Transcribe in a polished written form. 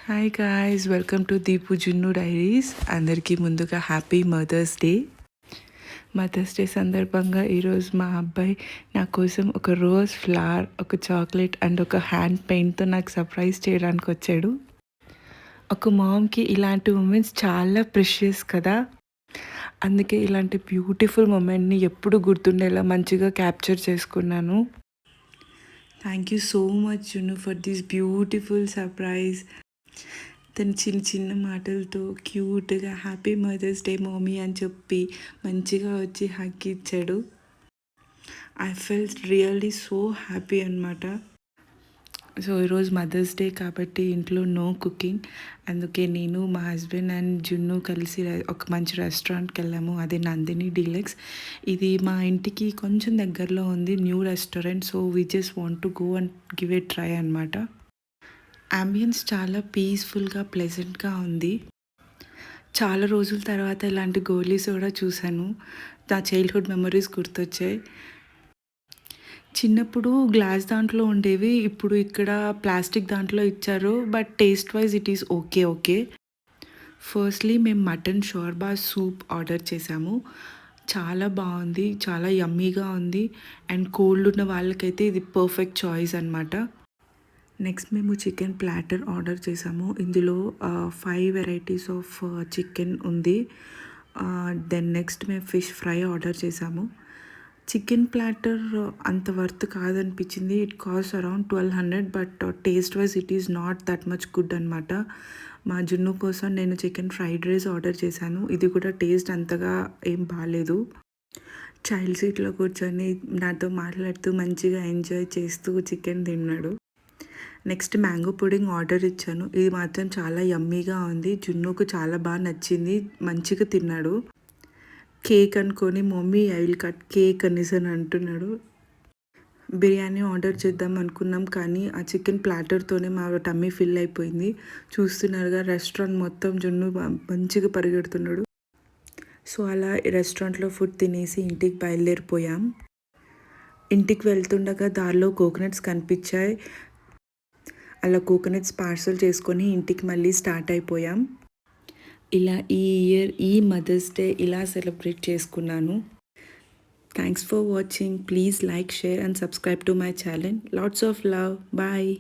Hi guys, welcome to Deepu Junnu diaries. అందరికీ ముందుగా happy mother's day. Mother's day సందర్భంగా ఈరోజు మా అబ్బాయి నా కోసం ఒక రోజ్ ఫ్లవర్, ఒక చాక్లెట్ అండ్ ఒక హ్యాండ్ పెయింట్తో నాకు సర్ప్రైజ్ చేయడానికి వచ్చాడు. ఒక మామ్కి ఇలాంటి మూమెంట్స్ చాలా ప్రెషియస్ కదా, అందుకే ఇలాంటి బ్యూటిఫుల్ మూమెంట్ని ఎప్పుడు గుర్తుండేలా మంచిగా క్యాప్చర్ చేసుకున్నాను. థ్యాంక్ యూ సో మచ్ జున్ను ఫర్ దిస్ బ్యూటిఫుల్ సర్ప్రైజ్. తను చిన్న చిన్న మాటలతో క్యూట్గా హ్యాపీ మదర్స్ డే మమ్మీ అని చెప్పి మంచిగా వచ్చి హగ్ ఇచ్చాడు. I felt really so happy అనమాట. సో ఈరోజు మదర్స్ డే కాబట్టి ఇంట్లో నో కుకింగ్, అందుకే నేను మా హస్బెండ్ అండ్ జున్ను కలిసి ఒక మంచి రెస్టారెంట్కి వెళ్ళాము. అదే నందిని డీలక్స్. ఇది మా ఇంటికి కొంచెం దగ్గరలో ఉంది, new restaurant. So we just want to go and give a try అనమాట. అంబియన్స్ చాలా పీస్ఫుల్గా ప్లెజెంట్గా ఉంది. చాలా రోజుల తర్వాత ఇలాంటి గోలీస్ కూడా చూశాను. నా చైల్డ్హుడ్ మెమరీస్ గుర్తొచ్చాయి. చిన్నప్పుడు గ్లాస్ దాంట్లో ఉండేవి, ఇప్పుడు ఇక్కడ ప్లాస్టిక్ దాంట్లో ఇచ్చారు. But taste wise it is okay. Firstly మేము మటన్ షోర్బా సూప్ ఆర్డర్ చేసాము. చాలా బాగుంది, చాలా యమ్మీగా ఉంది. అండ్ కోల్డ్ ఉన్న వాళ్ళకైతే ఇది పర్ఫెక్ట్ చాయిస్ అనమాట. నెక్స్ట్ మేము చికెన్ ప్లాటర్ ఆర్డర్ చేసాము. ఇందులో 5 వెరైటీస్ ఆఫ్ చికెన్ ఉంది. దెన్ నెక్స్ట్ మేము ఫిష్ ఫ్రై ఆర్డర్ చేసాము. చికెన్ ప్లాటర్ అంత వర్త్ కాదనిపించింది. It cost around 1200, but taste wise it is not that much good అనమాట. మా జున్ను కోసం నేను చికెన్ ఫ్రైడ్ రైస్ ఆర్డర్ చేశాను. ఇది కూడా టేస్ట్ అంతగా ఏం బాగాలేదు. చైల్డ్ సీట్లో కూర్చొని నాతో మాట్లాడుతూ మంచిగా ఎంజాయ్ చేస్తూ చికెన్ తిన్నాడు. నెక్స్ట్ మ్యాంగో పుడింగ్ ఆర్డర్ ఇచ్చాను. ఇది మాత్రం చాలా యమ్మీగా ఉంది. జున్నుకు చాలా బాగా నచ్చింది, మంచిగా తిన్నాడు. కేక్ అనుకొని mummy I will cut cake అనేసి అని అంటున్నాడు. బిర్యానీ ఆర్డర్ చేద్దాం అనుకున్నాం, కానీ ఆ చికెన్ ప్లాటర్తోనే మా టమ్మీ ఫిల్ అయిపోయింది. చూస్తున్నారుగా, రెస్టారెంట్ మొత్తం జున్ను మంచిగా పరిగెడుతున్నాడు. సో అలా రెస్టారెంట్లో ఫుడ్ తినేసి ఇంటికి బయలుదేరిపోయాం. ఇంటికి వెళ్తుండగా దారిలో కోకోనట్స్ కనిపించాయి. అలా కోకోనట్స్ పార్సల్ చేసుకొని ఇంటికి మళ్ళీ స్టార్ట్ అయిపోయాం. ఇలా ఈ ఇయర్ ఈ మదర్స్ డే ఇలా సెలబ్రేట్ చేసుకున్నాను. Thanks for watching. Please like, share and subscribe to my channel. Lots of love. Bye.